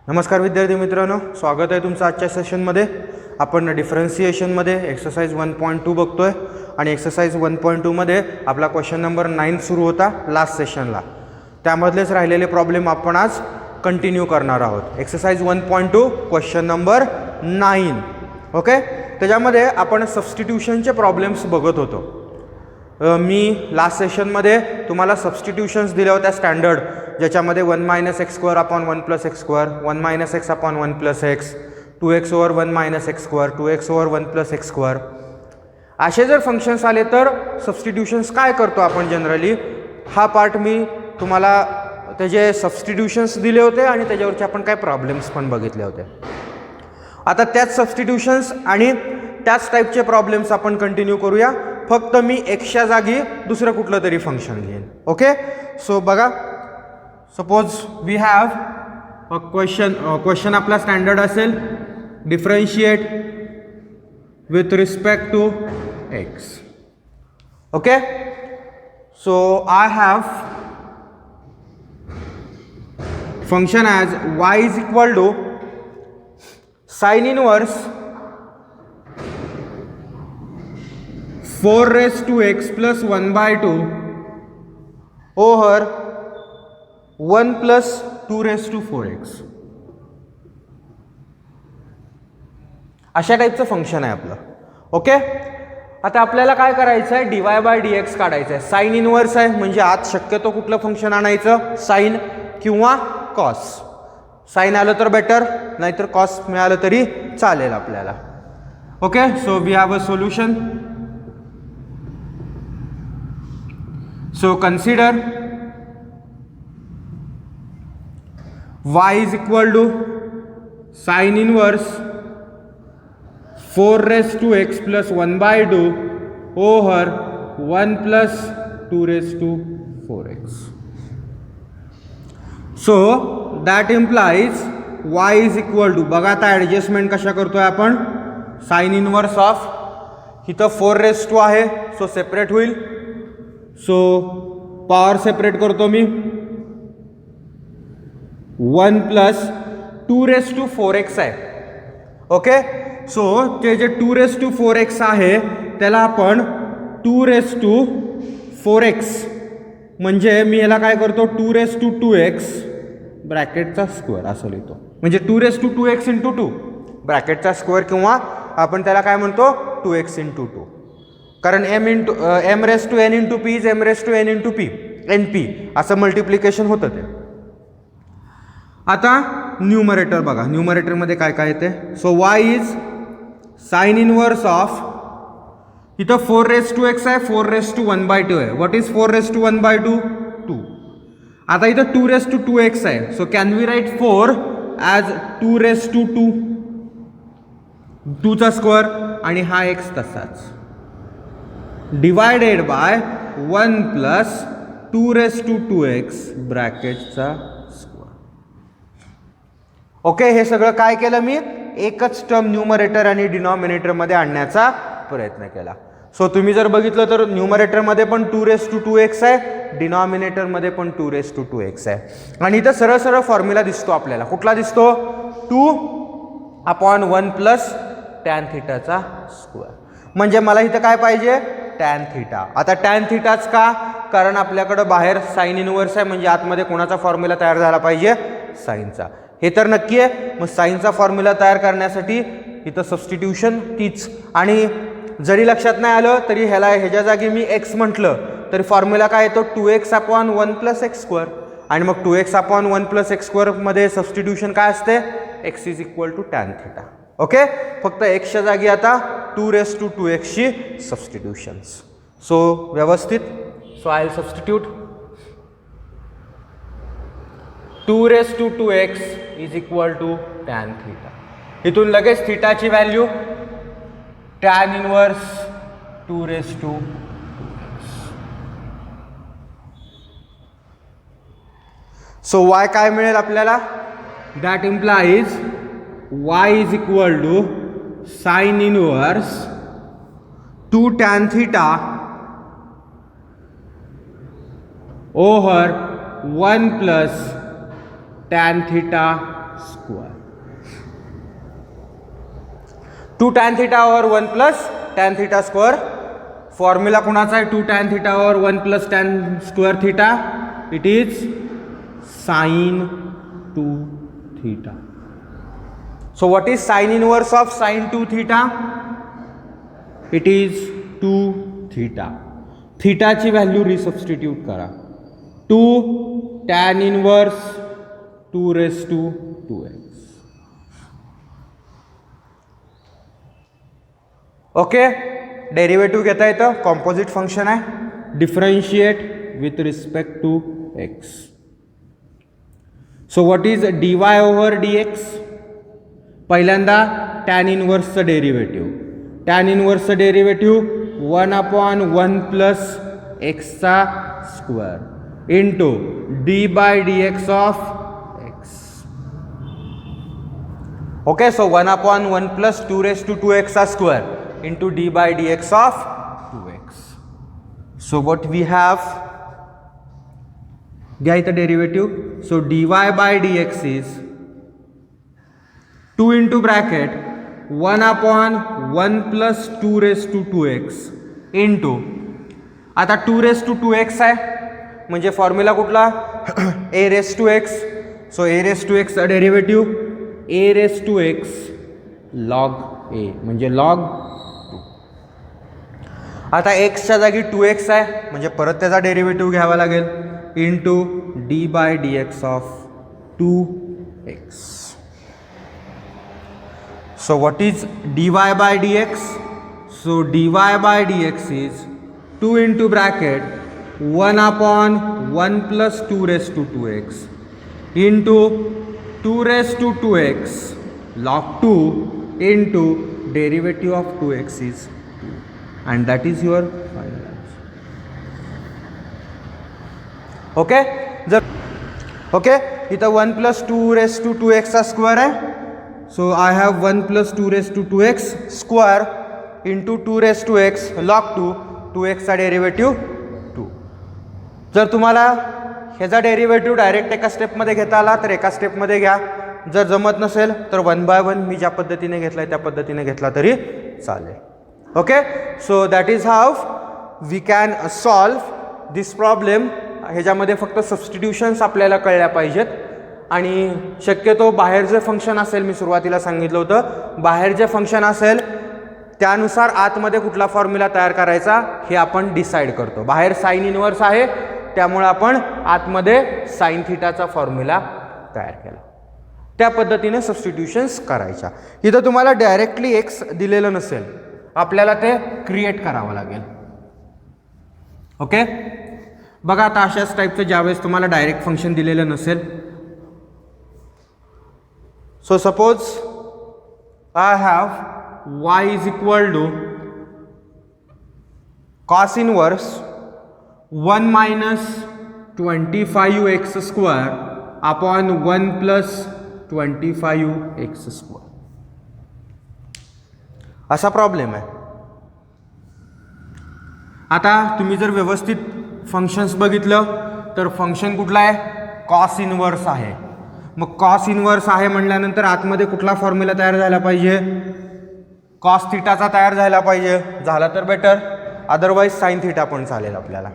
नमस्कार विद्यार्थी मित्रांनो, स्वागत आहे तुमचं आजच्या सेशनमध्ये. आपण डिफरन्सिएशनमध्ये एक्सरसाइज 1.2 बघतोय आणि एक्सरसाइज 1.2मध्ये आपला क्वेश्चन नंबर 9 सुरू होता लास्ट सेशनला. त्यामधलेच राहिलेले प्रॉब्लेम आपण आज कंटिन्यू करणार आहोत. Exercise 1.2 question number 9. ओके, त्याच्यामध्ये आपण सबस्टिट्यूशनचे प्रॉब्लेम्स बघत होतो. मी लास्ट सेशनमध्ये तुम्हाला सबस्टिट्यूशन्स दिल्या होत्या स्टँडर्ड, ज्याच्यामध्ये 1 - x² upon 1 + x², 1 - x upon 1 + x, 2x over 1 - x², 2x over 1 + x². असे जर फंक्शन्स आले तर सबस्टिट्यूशन्स काय करतो आपण जनरली, हा पार्ट मी तुम्हाला त्याचे सबस्टिट्यूशन्स दिले होते आणि त्याच्यावरचे आपण काय प्रॉब्लेम्स पण बघितले होते. आता त्याच सबस्टिट्यूशन्स आणि त्याच टाईपचे प्रॉब्लेम्स आपण कंटिन्यू करूया. फक्त मी एक्सच्या जागी दुसरं कुठलं तरी फंक्शन घेईन. ओके, सो बघा, suppose we have a question आपला स्टँडर्ड असेल, differentiate with respect to x. Okay, so I have function as y is equal to sine inverse 4x + 1/2 over 1 + 2^4x. अशा टाईपचं फंक्शन आहे आपलं. ओके, आता आपल्याला काय करायचं आहे, dy/dx काढायचं आहे. साइन इनवर्स आहे म्हणजे आत शक्यतो कुठलं फंक्शन आणायचं, साइन किंवा कॉस. साइन आलं तर बेटर, नाहीतर कॉस मिळालं तरी चालेल आपल्याला. Okay, so we have a solution. So consider y is equal to sin inverse 4x + 1/2 over 1 + 2^4x. So that implies y is equal to, बघा आता ॲडजस्टमेंट कशा करतोय आपण, साइन इनवर्स ऑफ, इथं 4 आहे सो सेपरेट होईल. सो पॉवर सेपरेट करतो मी, 1 + 2^4x आहे. ओके, सो ते जे 2^4x आहे त्याला आपण 2^4x म्हणजे मी याला काय करतो, 2^2x ब्रॅकेटचा स्क्वेअर असं लिहितो. म्हणजे 2^2x × 2 ब्रॅकेटचा स्क्वेअर, किंवा आपण त्याला काय म्हणतो 2x × 2, कारण m × n × p is m × n × p np असं मल्टिप्लिकेशन होतं ते. आता न्यूमरेटर बघा, न्यूमरेटरमध्ये काय काय येते. So y is sine inverse of, इथं 4x आहे, 4^1/2 आहे. What is 4^1/2? 2. आता इथं 2^2x आहे, so can we write 4 as 2^2, 2चा स्क्वेअर आणि हा x तसाच, डिवायडेड बाय 1 + 2^2x ब्रॅकेटचा स्क्वेअर. ओके, हे सगळं काय केलं मी, एकच टर्म न्यूमरेटर आणि डिनॉमिनेटरमध्ये आणण्याचा प्रयत्न केला. सो तुम्ही जर बघितलं तर न्यूमरेटरमध्ये पण 2^2x आहे, डिनॉमिनेटरमध्ये पण 2^2x आहे. आणि इथं सरळ सरळ फॉर्म्युला दिसतो आपल्याला. कुठला दिसतो, 2/1 + tan θ चा स्क्वेअर. म्हणजे मला इथं काय पाहिजे, tan θ. आता tan θच का, कारण आपल्याकडं बाहेर साइन इनवर्स आहे म्हणजे आतमध्ये कोणाचा फॉर्म्युला तयार झाला पाहिजे, साइनचा. हे तर नक्की आहे. मग साइनचा फॉर्म्युला तयार करण्यासाठी इथं सबस्टिट्यूशन तीच. आणि जरी लक्षात नाही आलं तरी ह्याच्या जागी मी x म्हटलं तरी फॉर्म्युला काय येतो, 2x अपॉन 1 + x². आणि मग 2x अपॉन 1 + x² मध्ये सबस्टिट्यूशन काय असते, x is equal to tan θ. Okay, फक्त एक्सच्या जागी आता 2^2x ची सबस्टिट्यूशन्स. सो व्यवस्थित, so I will substitute 2^2x is equal to tan θ. इथून लगेच थीटाची value tan inverse 2^2x. So y काय मिळेल आपल्याला, that implies y is equal to sine inverse 2 tan θ over 1 + tan θ square. 2 tan theta over 1 plus tan theta square. Formula कोणाचा आहे? 2 tan theta over 1 plus tan square theta. It is sin 2 theta. So what is sin inverse of sin 2 theta? It is 2 theta. Theta ची value resubstitute करा. 2 tan inverse 2 raised to 2x. Okay, derivative घेता येतं. Composite function आहे. Differentiate with respect to x. So what is dy over dx? पहिल्यांदा tan इनवर्सचं derivative. Tan इनवर्सचं derivative 1/1 plus एक्सचा square into d/dx of x. Okay, so 1/1 plus 2 raised to 2x चा square into d/dx of 2x. So what we have, घ्या इथं derivative. So dy/dx is 2 into bracket 1/1 plus 2 raised to 2x into, आता 2 raised to 2x आहे म्हणजे formula कुठला? a raised to x. So a raised to x चा derivative a raised to x log a म्हणजे log 2. आता x च्या जागी 2x आहे म्हणजे परत त्याचा डेरिव्हेटिव्ह घ्यावा लागेल into d/dx of 2x. So what is dy/dx? So dy/dx is 2 into bracket 1/1 plus 2 raised to 2x into 2 raised to 2x log 2 into derivative of 2x is 2 and that is your final answer. Okay, जर okay इथं 1 plus 2 raised to 2x चा square आहे. So I have 1 plus 2 raised to 2x square into 2 raised to x log 2. 2x चा derivative 2. जर तुम्हाला ह्याचा derivative direct एका स्टेपमध्ये घेता आला तर एका स्टेपमध्ये घ्या. जर जमत नसेल तर 1/1 मी ज्या पद्धतीने घेतलाय त्या पद्धतीने घेतला तरी चालेल. Okay, so that is how we can solve this problem. ह्याच्यामध्ये फक्त सबस्टिट्यूशन्स आपल्याला कळल्या पाहिजेत आणि शक्यतो बाहेर जे फंक्शन असेल, मी सुरुवातीला सांगितलं होतं, बाहेर जे फंक्शन असेल त्यानुसार आतमध्ये कुठला फॉर्म्युला तयार करायचा हे आपण डिसाईड करतो. बाहेर साइन इनवर्स आहे त्यामुळे आपण आतमध्ये साइन थिटाचा फॉर्म्युला तयार केला. त्या पद्धतीने सबस्टिट्यूशन्स करायच्या. इथं तुम्हाला डायरेक्टली एक्स दिलेलं नसेल, आपल्याला ते क्रिएट करावं लागेल. ओके, बघा आता अशाच टाईपचं ज्यावेळेस तुम्हाला डायरेक्ट फंक्शन दिलेलं नसेल. So suppose I have y is equal to cos inverse 1 minus 25x square upon 1 plus 25x square. असा प्रॉब्लेम आहे. आता तुम्ही जर व्यवस्थित फंक्शन्स बघितलं तर फंक्शन कुठला आहे? कॉस इनवर्स आहे. मग कॉस इनवर्स आहे म्हटल्यानंतर आतमध्ये कुठला फॉर्म्युला तयार झाला पाहिजे? कॉस थिटाचा तयार झाला पाहिजे. झाला तर बेटर, अदरवाईज साइन थिटा पण चालेल आपल्याला.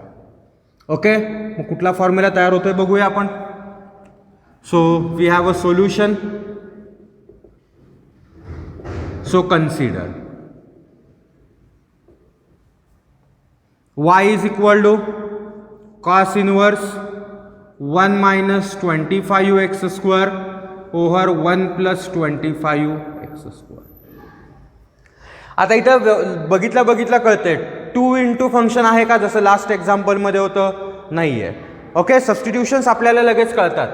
ओके, मग कुठला फॉर्म्युला तयार होतोय बघूया आपण. So we have a solution. So consider y is equal to cos inverse 1 minus 25x square over 1 plus 25x square. आता इथं बघितलं कळतंय 2 into फंक्शन आहे का, जसं लास्ट एक्झाम्पलमध्ये होतं? नाही आहे. ओके, सबस्टिट्यूशन्स आपल्याला लगेच कळतात.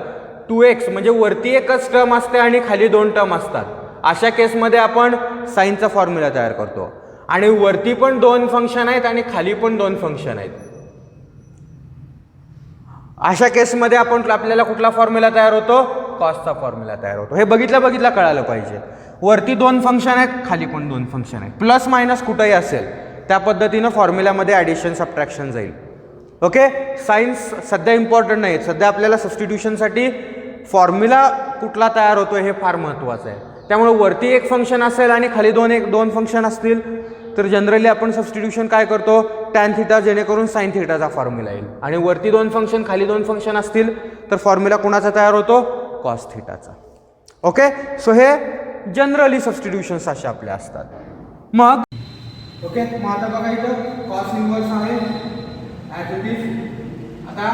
2x म्हणजे वरती एकच टर्म असते आणि खाली 2 टर्म असतात. अशा केसमध्ये आपण साइनचा फॉर्म्युला तयार करतो आणि वरती पण 2 फंक्शन आहेत आणि खाली पण 2 फंक्शन आहेत. अशा केसमध्ये आपल्याला कुठला फॉर्म्युला तयार होतो? कॉसचा फॉर्म्युला तयार होतो. हे बघितलं कळालं पाहिजे. वरती 2 फंक्शन आहेत, खाली पण 2 फंक्शन आहेत. प्लस मायनस कुठंही असेल त्या पद्धतीनं फॉर्म्युल्यामध्ये ॲडिशन सबट्रॅक्शन जाईल. ओके, सायन्स सध्या इम्पॉर्टंट नाही. सध्या आपल्याला सबस्टिट्यूशनसाठी फॉर्म्युला कुठला तयार होतो हे फार महत्त्वाचं आहे. त्यामुळे वरती एक फंक्शन असेल आणि खाली दोन फंक्शन असतील तर जनरली आपण सबस्टिट्यूशन काय करतो, टॅन थिटा, जेणेकरून साइन थिटाचा फॉर्म्युला येईल. आणि वरती 2 फंक्शन खाली 2 फंक्शन असतील तर फॉर्म्युला कुणाचा तयार होतो, कॉस थिटाचा. ओके, सो हे जनरली सबस्टिट्यूशन्स असे आपले असतात. मग ओके, मग आता बघा इथं कॉस इन्व्हर्स आहे ॲज इट इज. आता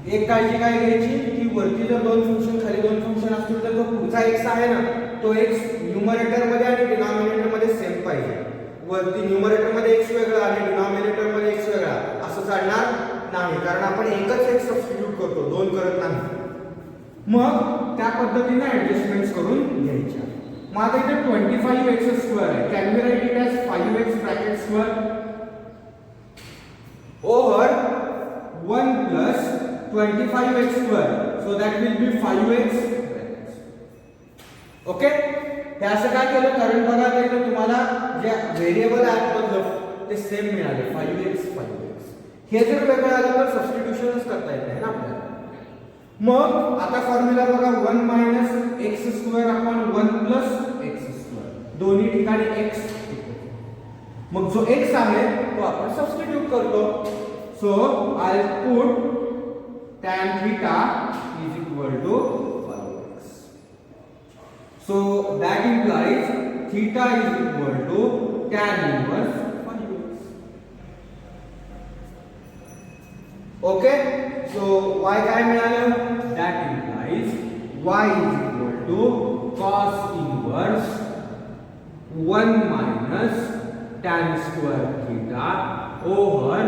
एक काळजी काय घ्यायची की वरती जर 2 फंक्शन खाली 2 फंक्शन असतील तर जो पुढचा एक्स आहे ना तो एक्स न्यूमरेटर मध्ये आणि डिनॉमिनेटर मध्ये सेम पाहिजे. वरती न्यूमरेटर मध्ये एक्स वेगळा आणि डिनॉमिनेटर मध्ये एक्स वेगळा असं चालणार नाही, कारण आपण एकच एक्स सबस्टिट्यूट करतो, 2 करत नाही. मग त्या पद्धतीने ऍडजस्टमेंट्स करून घ्यायच्या. मग आता इथे 25x² आहे. Can we write it as 5x² over 1 plus 25x², so that will be 5x. Okay, हे असं काय केलं, कारण बघा ते तुम्हाला जे व्हेरिएबल आहेत बदलत ते सेम मिळाले, 5x. हे जर वेगळं आलं तर सबस्टिट्यूशनच करता येत नाही ना आपल्याला. मग आता फॉर्म्युला बघा 1 - x² आपण 1 + x², दोन्ही ठिकाणी x. मग जो x आहे तो आपण सबस्टिट्यूट करतो. So I put tan theta is equal to 5x. So that implies theta is equal to tan inverse 5x. Okay, so y काय मिळालं, that implies y is equal to cos inverse 1 minus tan square theta over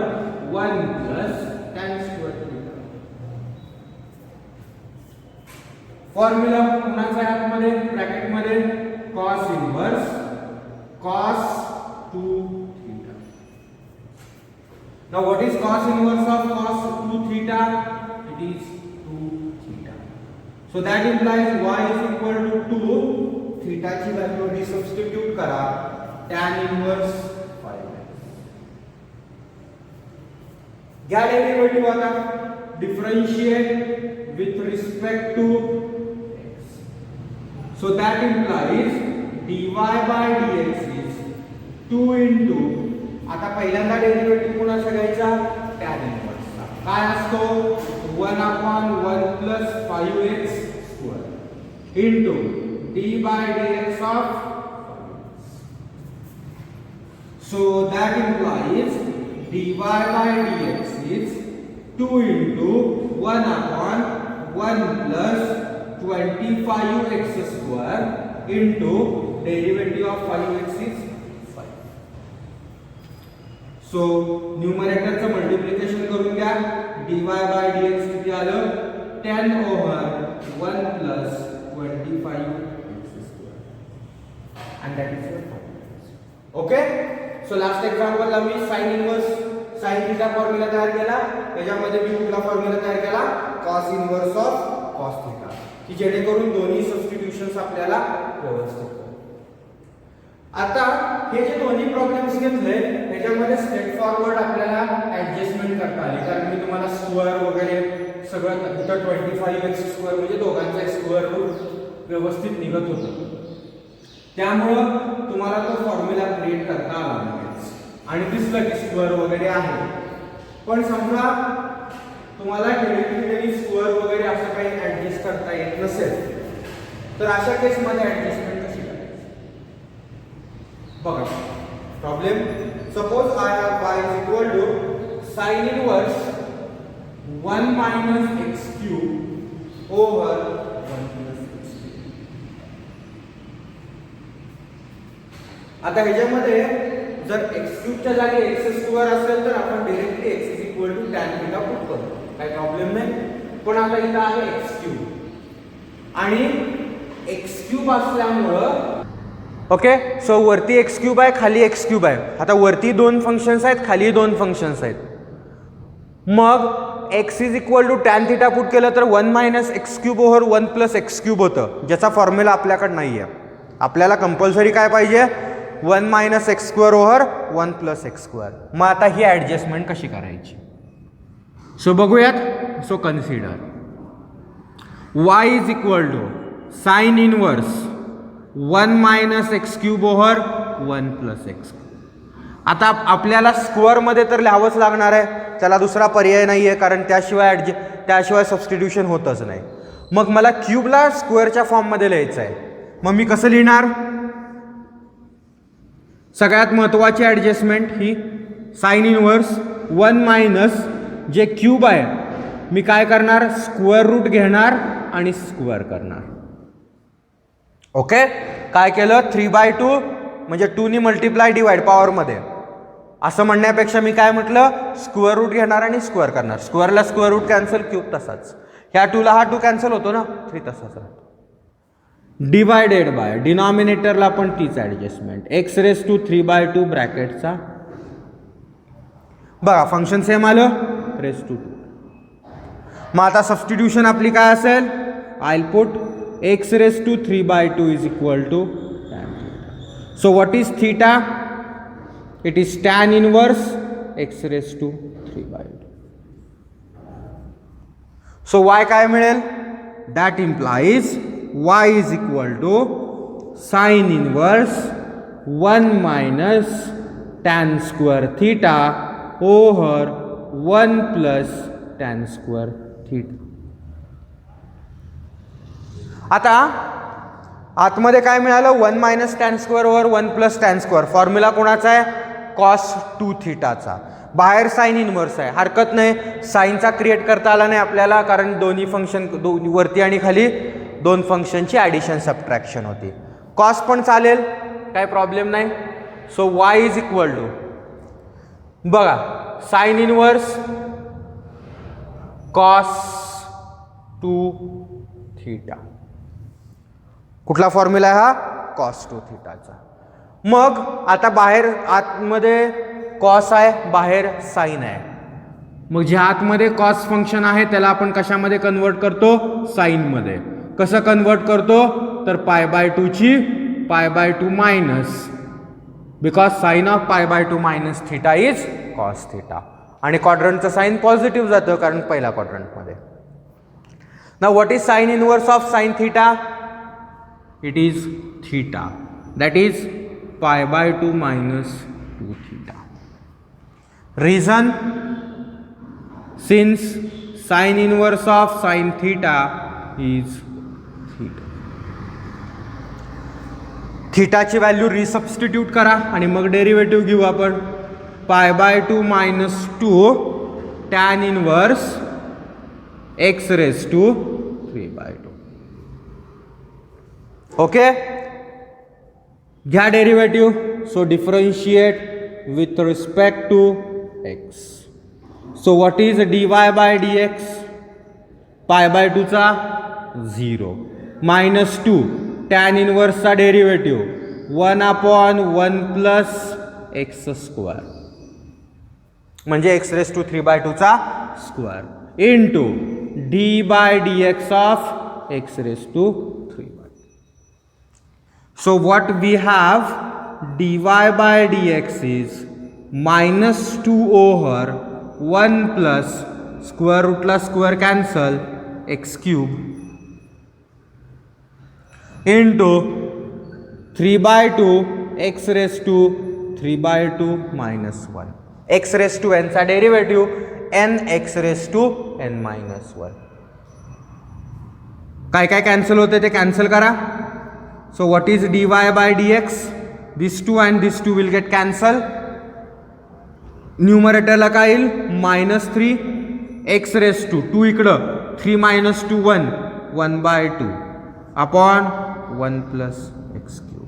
1 plus tan square theta. Formula कुणाचा आहे आतमध्ये ब्रॅकेटमध्ये, cos inverse cos 2 theta. Now what is cos inverse of cos 2 theta? It is 2 theta. So that implies y is equal to 2. theta ची value substitute करा, tan inverse 5x. घ्या derivative आता, differentiate with respect to x. So that implies dy by dx is 2 into, आता पहिल्यांदा derivative कुणाचा घ्यायचा, tan इन्व्हर्सचा. काय असतो, 1/1 plus 5x² into d by dx of 5x. So that implies dy by dx is 2 into 1/1 plus 25x² into derivative of 5x is 5. So न्यूमरेटरचं multiplication करून घ्या, dy by dx किती आलं, 10 over 1 plus 25x² and that is your 5. Okay, so last example ला मी sin inverse sin theta formula तयार केला, त्याच्यामध्ये मी कुठला formula तयार केला, cos inverse of cos theta, की जेणेकरून दोन्ही सबस्टिट्यूशन्स आपल्याला व्यवस्थित होतात. आता हे जे दोन्ही प्रॉब्लेम्स घेतले त्याच्यामध्ये स्ट्रेट फॉरवर्ड आपल्याला ऍडजस्टमेंट करता आली, कारण मी तुम्हाला स्क्वेअर वगैरे सगळं इथं 25x² म्हणजे दोघांचा स्क्वेअर रूट व्यवस्थित निघत होतं, त्यामुळं तुम्हाला तो फॉर्म्युला क्रिएट करता आला नाही आणि दिसलं की स्क्वेअर वगैरे आहे. पण समजा तुम्हाला डायरेक्टली स्क्वेअर वगैरे असं काही ऍडजस्ट करता येत नसेल तर अशा केसमध्ये ऍडजस्टमेंट कशी करायची बघा. Problem, suppose I have y is equal to sin inverse 1 minus x³ over 1 plus x³. आता ह्याच्यामध्ये जर x³ च्या जागी x² असेल तर आपण directly x is equal to tan theta put करतो, काही प्रॉब्लेम नाही. पण आता इथं आहे x³ आणि x³ असल्यामुळं ओके, सो वरती x³ आहे, खाली x³ आहे. आता वरती 2 फंक्शन्स आहेत, खाली 2 फंक्शन्स आहेत. मग x is equal to tan theta put केलं तर 1 minus x³ over 1 plus x³ होतं, ज्याचा फॉर्म्युला आपल्याकडे नाही आहे. आपल्याला कंपल्सरी काय पाहिजे, 1 minus x² over 1 plus x². मग आता ही ऍडजस्टमेंट कशी करायची, सो बघूयात. So consider y is equal to sine inverse 1 minus X cube over 1 plus X. आता आपल्याला स्क्वेअरमध्ये तर लिहावंच लागणार आहे, त्याला दुसरा पर्याय नाही आहे, कारण त्याशिवाय सबस्टिट्यूशन होतच नाही. मग मला क्यूबला स्क्वेअरच्या फॉर्ममध्ये लिहायचं आहे, मग मी कसं लिहिणार? सगळ्यात महत्त्वाची ॲडजस्टमेंट ही साइन इनवर्स 1 मायनस जे क्यूब आहे मी काय करणार? स्क्वेअर रूट घेणार आणि स्क्वेअर करणार. ओके, काय केलं? 3/2 म्हणजे 2 मल्टिप्लाय डिवाइड पॉवरमध्ये. असं म्हणण्यापेक्षा मी काय म्हटलं? स्क्वेअर रूट घेणार आणि स्क्वेअर करणार. स्क्वेअरला स्क्वेअर रूट कॅन्सल, क्यूब तसाच. ह्या 2ला हा 2 कॅन्सल होतो ना, 3 तसाच राहतो. डिवायडेड बाय डिनॉमिनेटरला पण तीच ॲडजस्टमेंट, x⁻³ ब्रॅकेटचा. बघा फंक्शन सेम आलं, (2). मग आता सबस्टिट्यूशन आपली काय असेल? I put x⁻³ is equal to tan theta. So what is theta? It is tan inverse x⁻³. So y काय मिळेल? That implies y is equal to sin inverse 1 minus tan square theta over 1 plus tan square theta. आता आतमध्ये काय मिळालं? 1 minus tan square over 1 plus tan square. Formula कोणाचा आहे? Cos 2 थीटाचा. बाहेर साइन इनवर्स आहे, हरकत नाही. साइनचा क्रिएट करता आला नाही आपल्याला, कारण दोन्ही फंक्शन वरती आणि खाली 2 फंक्शनची ॲडिशन सबट्रॅक्शन होती. कॉस पण चालेल, काय प्रॉब्लेम नाही. So y is equal to, बघा साइन इनवर्स कॉस 2 थीटा. कुठला फॉर्म्युला आहे हा? कॉस 2 थीटाचा. मग आता बाहेर आतमध्ये कॉस आहे, बाहेर साइन आहे. मग जे आतमध्ये कॉस फंक्शन आहे त्याला आपण कशामध्ये कन्वर्ट करतो? साइनमध्ये. कसं कन्वर्ट करतो? तर π/2 ची π/2 minus, because sine of π/2 minus theta is cos theta. आणि क्वाड्रंटचं साइन पॉझिटिव्ह जातं कारण पहिल्या क्वाड्रंटमध्ये. Now what is sine inverse of sine theta? It is theta, that is π/2 minus 2 theta. Reason? Since sin inverse of sin theta is theta. थीटाची value resubstitute करा आणि मग डेरिव्हेटिव्ह घेऊ आपण. π/2 minus 2 tan inverse x⁻³/2. Okay, घ्या derivative. So differentiate with respect to x. So what is dy/dx? π/2 चा 0 minus 2 tan इनवर्सचा derivative 1/1 plus x² म्हणजे x⁻³ चा square into d/dx of x⁻³. So what we have, dy/dx is minus 2 over 1 plus square rootला square cancel x³ into 3/2 x⁻³ minus 1. x⁻n चा derivative n x⁻n minus 1. काय काय cancel होते ते cancel करा. So what is dy/dx? This 2 and this 2 will get cancelled. न्यूमरेटरला काय येईल? -3 x⁻². इकडं 3 - 2 1 1/2 upon 1 plus x³.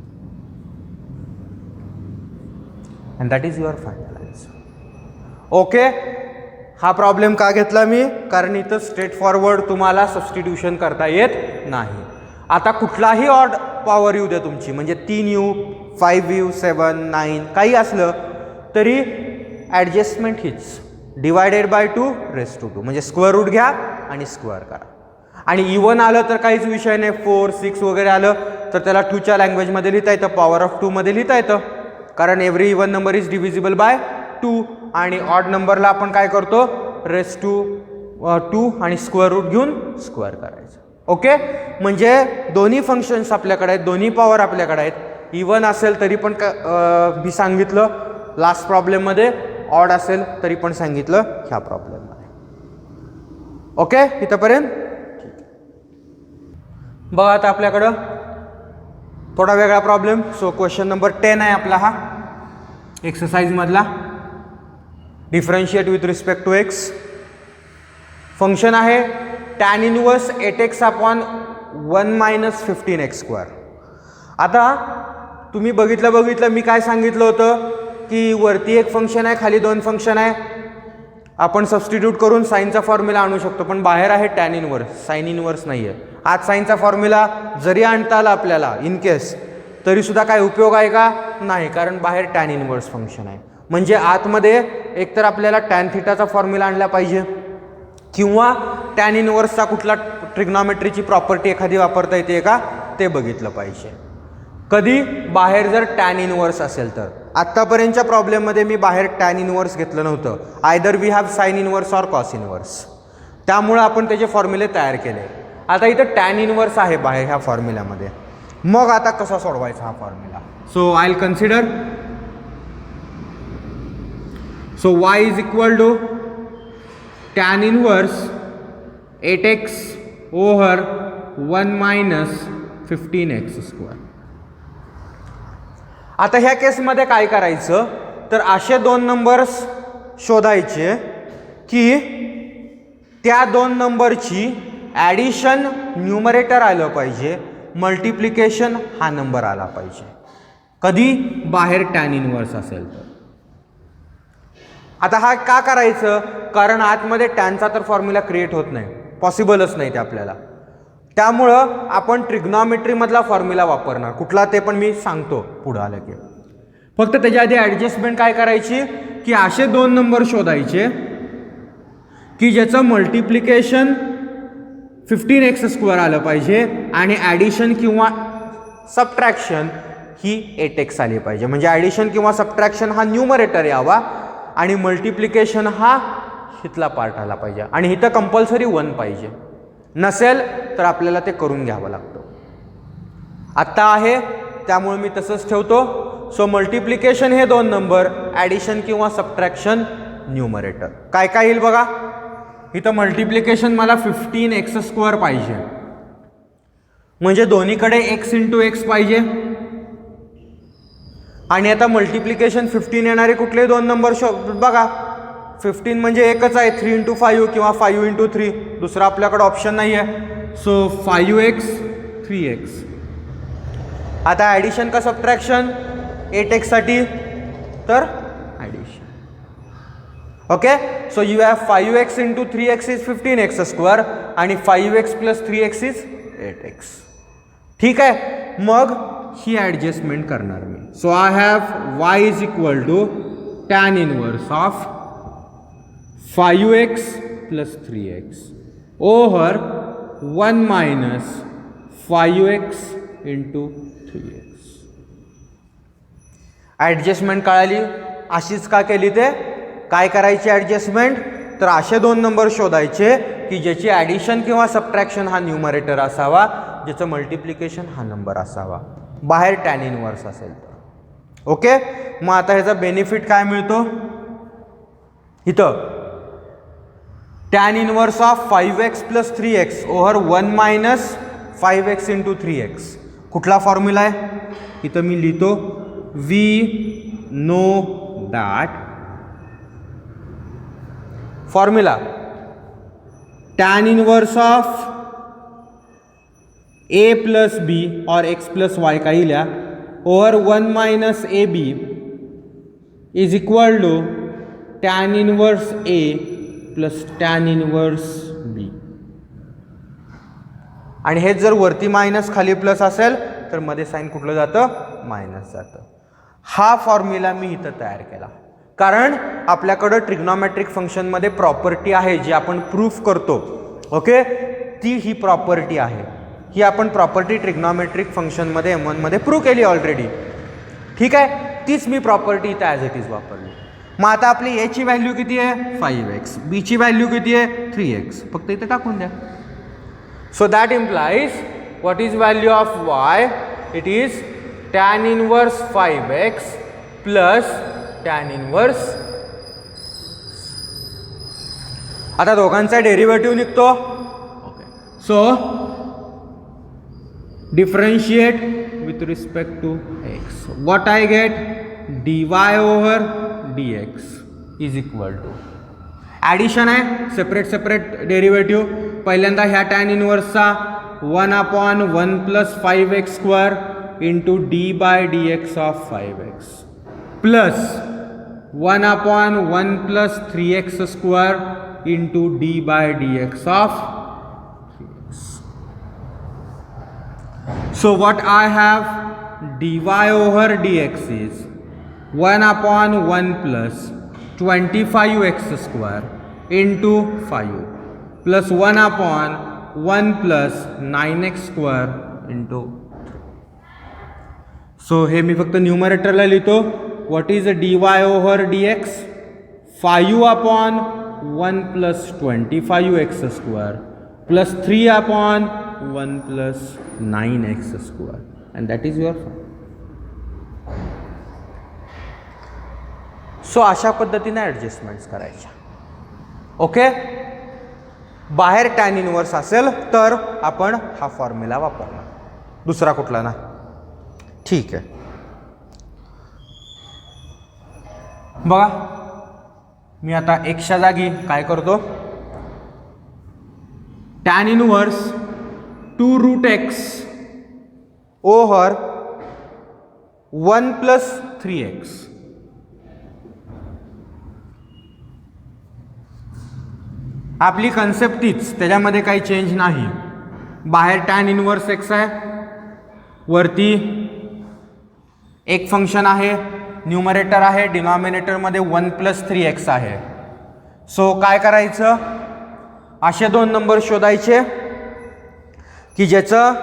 and that is your final answer. Okay, हा प्रॉब्लेम का घेतला मी? कारण इथं स्ट्रेट फॉरवर्ड तुम्हाला सबस्टिट्यूशन करता येत नाही. आता कुठलाही ऑड पॉवर येऊ द्या तुमची, म्हणजे 3u 5u 7 9 काही असलं तरी ॲडजस्टमेंट हीच (2/2) म्हणजे स्क्वेअर रूट घ्या आणि स्क्वेअर करा. आणि इवन आलं तर काहीच विषय नाही, 4 6 वगैरे आलं तर त्याला 2च्या लँग्वेजमध्ये लिहिता येतं, पॉवर ऑफ 2 मध्ये लिहिता येतं, कारण every even number is divisible by 2. आणि ऑड नंबरला आपण काय करतो? (2) आणि स्क्वेअर रूट घेऊन स्क्वेअर करायचं. ओके, म्हणजे दोन्ही फंक्शन्स आपल्याकडे आहेत, दोन्ही पॉवर आपल्याकडे आहेत. इवन असेल तरी पण मी सांगितलं लास्ट प्रॉब्लेममध्ये, ऑड असेल तरी पण सांगितलं ह्या प्रॉब्लेममध्ये. ओके, इथंपर्यंत बघा. आता आपल्याकडं थोडा वेगळा प्रॉब्लेम. सो क्वेश्चन नंबर 10 आहे आपला हा एक्सरसाइजमधला. Differentiate with respect to x. Function आहे tan inverse 8x upon 1 minus 15x². आता तुम्ही बघितलं मी काय सांगितलं होतं की वरती एक फंक्शन आहे, खाली दोन फंक्शन आहे. आपण सबस्टिट्यूट करून साईनचा फॉर्म्युला आणू शकतो, पण बाहेर आहे tan इनवर्स, साईन इनवर्स नाही आहे. आज साईनचा फॉर्म्युला जरी आणता आला आपल्याला इन केस, तरीसुद्धा काय उपयोग आहे का? नाही, कारण बाहेर tan इनवर्स फंक्शन आहे. म्हणजे आतमध्ये एकतर आपल्याला tan थिटाचा फॉर्म्युला आणला पाहिजे किंवा tan इनवर्सचा कुठला ट्रिग्नॉमेट्रीची प्रॉपर्टी एखादी वापरता येते का ते बघितलं पाहिजे. कधी? बाहेर जर tan इनवर्स असेल तर. आत्तापर्यंतच्या प्रॉब्लेममध्ये मी बाहेर tan इनवर्स घेतलं नव्हतं. Either we have sine inverse or cos inverse. त्यामुळं आपण त्याचे फॉर्म्युले तयार केले. आता इथं tan इनवर्स आहे बाहेर ह्या फॉर्म्युल्यामध्ये. मग आता कसा सोडवायचा हा formula? So I will consider. So y is equal to tan inverse 8x over 1 minus 15x². आता ह्या केसमध्ये काय करायचं तर असे दोन नंबर्स शोधायचे की त्या दोन नंबरची ॲडिशन न्यूमरेटर आलं पाहिजे, मल्टिप्लिकेशन हा नंबर आला पाहिजे. कधी? बाहेर tan इनवर्स असेल तर. आता हा का करायचं? कारण आतमध्ये टॅनचा तर फॉर्म्युला क्रिएट होत नाही, पॉसिबलच नाही ते आपल्याला. त्यामुळं आपण ट्रिग्नॉमेट्रीमधला फॉर्म्युला वापरणार. कुठला ते पण मी सांगतो पुढं आलं की. फक्त त्याच्या आधी ॲडजस्टमेंट काय करायची की असे दोन नंबर शोधायचे की ज्याचं मल्टिप्लिकेशन 15x² आलं पाहिजे आणि ॲडिशन किंवा सबट्रॅक्शन ही 8x आली पाहिजे. म्हणजे ॲडिशन किंवा सबट्रॅक्शन हा न्यूमरेटर यावा आणि मल्टिप्लिकेशन हा इथला पार्ट आला पाहिजे. आणि इथं कंपल्सरी 1 पाहिजे. नसेल तर आपल्याला ते करून घ्यावं लागतं. आत्ता आहे त्यामुळे मी तसंच ठेवतो. सो मल्टिप्लिकेशन हे दोन नंबर, ॲडिशन किंवा सबट्रॅक्शन न्यूमरेटर. काय काय येईल बघा. इथं मल्टिप्लिकेशन मला 15x² पाहिजे, म्हणजे दोन्हीकडे x इंटू x पाहिजे. आणि आता मल्टिप्लिकेशन 15 येणारे कुठले दोन नंबर बघा. 15 म्हणजे एकच आहे, 3 इंटू 5 किंवा 5 इंटू 3. दुसरा आपल्याकडे ऑप्शन नाही आहे. So 5x 3x. आता ॲडिशन का सबट्रॅक्शन 8x साठी तर addition. Okay, so you have 5x into 3x is 15x² आणि 5x plus 3x is 8x. ठीक आहे, मग ही ॲडजस्टमेंट करणार मी. So I have y is equal to tan inverse of 5x plus 3x over 1 minus 5x into 3x. Adjustment कळाली? अशीच का केली ते? काय करायची ॲडजस्टमेंट? तर असे दोन नंबर शोधायचे की ज्याची ॲडिशन किंवा सबट्रॅक्शन हा न्यूमरेटर असावा, ज्याचं मल्टिप्लिकेशन हा नंबर असावा, बाहेर tan इनवर्स असेल तर. ओके, मग आता ह्याचा बेनिफिट काय मिळतो? इथं tan inverse of 5x plus 3x over 1 minus 5x into 3x. कुठला फॉर्म्युला आहे? इथं मी लिहितो we know that formula tan inverse of a plus b or x plus y काही लिहा over 1 minus A B is equal to tan inverse a plus tan inverse b. आणि हेच जर वरती मायनस खाली प्लस असेल तर मध्ये साइन कुठलं जातं? मायनस जातं. हा फॉर्म्युला मी इथं तयार केला कारण आपल्याकडं ट्रिग्नॉमेट्रिक फंक्शनमध्ये प्रॉपर्टी आहे जी आपण प्रूफ करतो. ओके, ती ही प्रॉपर्टी आहे. ही आपण प्रॉपर्टी ट्रिग्नॉमेट्रिक फंक्शनमध्ये M1 मध्ये प्रूव्ह केली ऑलरेडी. ठीक आहे, तीच मी प्रॉपर्टी इथं ॲज इट इज वापरली. मग आता आपली a ची व्हॅल्यू किती आहे? 5x. b ची व्हॅल्यू किती आहे? 3x. फक्त इथे टाकून द्या. So that implies what is value of y? It is tan inverse 5x plus tan inverse. आता दोघांचा डेरिव्हेटिव्ह निघतो. So differentiate with respect to x. What I get? dy over dx is equal to, addition आहे, separate derivative. पहिल्यांदा ह्या tan इनवर्सचा 1/1 + 5x² into d by d x of 5x plus 1/1 + 3x² into d by d x of 3x. So what I have? dy over dx is 1/1 plus 25x² into 5 plus 1/1 plus 9x² into 3. So हे मी फक्त न्यूमरेटरला लिहितो. What is dy over dx? 5/1 plus 25x² plus 3/1 plus 9x², and that is your fund. So अशा पद्धतीने ॲडजस्टमेंट्स करायच्या. Okay, बाहेर tan inverse असेल तर आपण हा फॉर्म्युला वापरणार, दुसरा कुठला ना. ठीक आहे, बघा मी आता एक्सच्या जागी काय करतो, tan inverse 2√x over 1 + 3x. आपली कन्सेप्ट तीच, त्याच्यामध्ये काही चेंज नाही. बाहेर टॅन इनवर्स x आहे, वरती एक फंक्शन आहे, न्यूमरेटर आहे, डिनॉमिनेटरमध्ये 1 + 3x आहे. सो काय करायचं, असे दोन नंबर शोधायचे की ज्याचं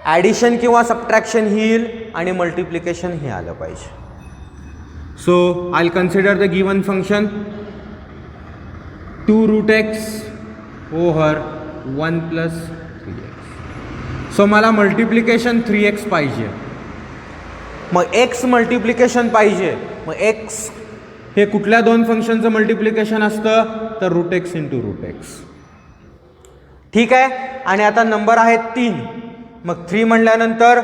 ॲडिशन किंवा सबट्रॅक्शन ही येईल आणि मल्टिप्लिकेशन ही आलं पाहिजे. So I will consider the given function 2√x over 1 + 3x. So मला मल्टिप्लिकेशन 3x पाहिजे, मग x मल्टिप्लिकेशन पाहिजे. मग x हे कुठल्या दोन फंक्शनचं मल्टिप्लिकेशन असतं, तर √x × √x. ठीक आहे, आणि आता नंबर आहेत 3. मग 3 म्हणल्यानंतर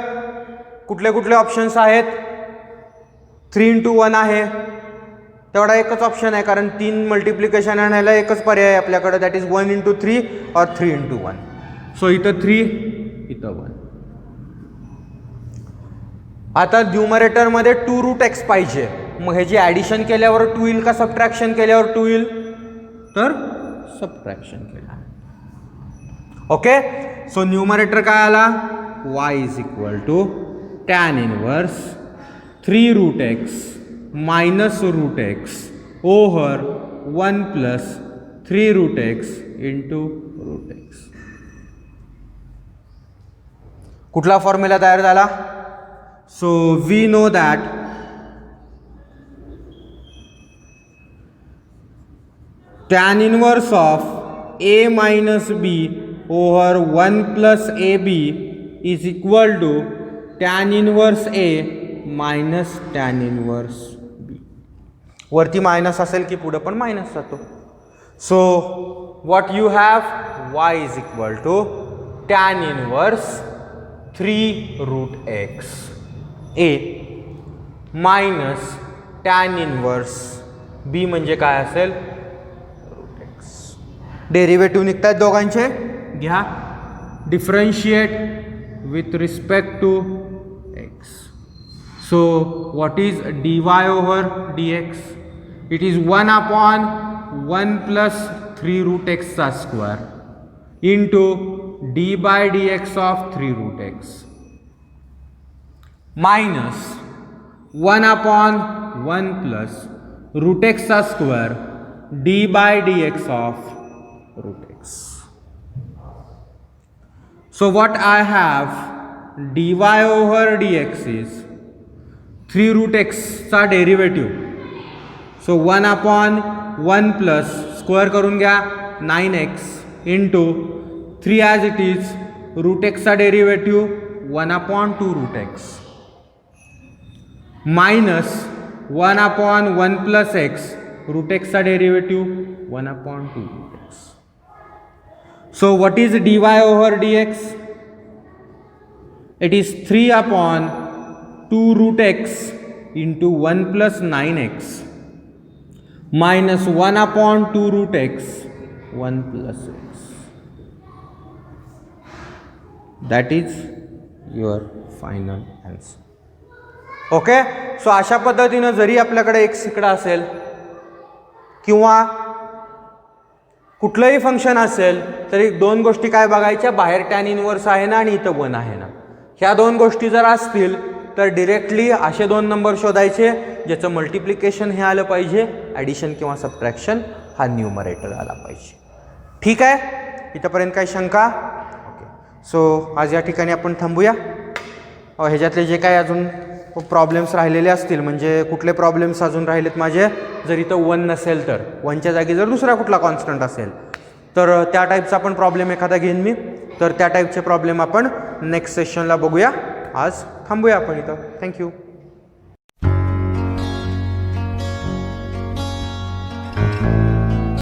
कुठले कुठले ऑप्शन्स आहेत, 3 × 1 आहे, तेवढा एकच ऑप्शन आहे, कारण 3 मल्टिप्लिकेशन आणायला एकच पर्याय आहे आपल्याकडे, दॅट इज 1 × 3 और 3 × 1. सो इथं 3, इथं 1. आता न्यूमरेटरमध्ये 2√x पाहिजे, मग ह्याची ॲडिशन केल्यावर 2 येईल का सबट्रॅक्शन केल्यावर 2 येईल, तर सबट्रॅक्शन केलं. ओके, सो न्यूमरेटर काय आला, y = tan inverse 3√x minus √x over 1 plus 3√x into √x. कुठला फॉर्म्युला तयार झाला? So we know that tan inverse of a minus b over 1 plus ab is equal to tan inverse a minus tan inverse b. वरती minus असेल की पुढे पण minus जातो. So what you have, y = tan inverse 3√x a minus tan inverse b म्हणजे काय असेल, √x. Derivative निघतात दोघांचे, घ्या, differentiate with respect to x. So what is dy over dx? It is 1/1 plus 3√x² into d by dx of 3√x minus 1/1 plus √x² d by dx of √x. So what I have, dy over dx is 3√x चा derivative. So 1/1 plus square करून घ्या 9x into 3 as it is. Root एक्सचा derivative 1/2 root x minus 1/1 plus x. Root एक्सचा derivative 1/2 root x. So what is dy over dx? It is 3/2 root x into 1 plus 9x minus 1/2 root x 1 plus x. That is your final answer. Okay. So अशा पद्धतीनं जरी आपल्याकडे x इकडं असेल किंवा कुठलंही function असेल तरी दोन गोष्टी काय बघायच्या, बाहेर टॅन इनवर्स आहे ना आणि इथं 1 आहे ना. ह्या दोन गोष्टी जर असतील तर डिरेक्टली असे दोन नंबर शोधायचे ज्याचं मल्टिप्लिकेशन हे आलं पाहिजे, ॲडिशन किंवा सबट्रॅक्शन हा न्यूमरेटर आला पाहिजे. ठीक आहे, इथंपर्यंत काही शंका? ओके. सो आज या ठिकाणी आपण थांबूया. ह्याच्यातले जे काही अजून प्रॉब्लेम्स राहिलेले असतील, म्हणजे कुठले प्रॉब्लेम्स अजून राहिलेत माझे, जर इथं 1 नसेल तर 1च्या जागी जर दुसरा कुठला कॉन्स्टंट असेल तर त्या टाईपचा आपण प्रॉब्लेम एखादा घेईन मी. तर त्या टाईपचे प्रॉब्लेम आपण नेक्स्ट सेशनला बघूया. आज थांबूया आपण इथं. थँक्यू.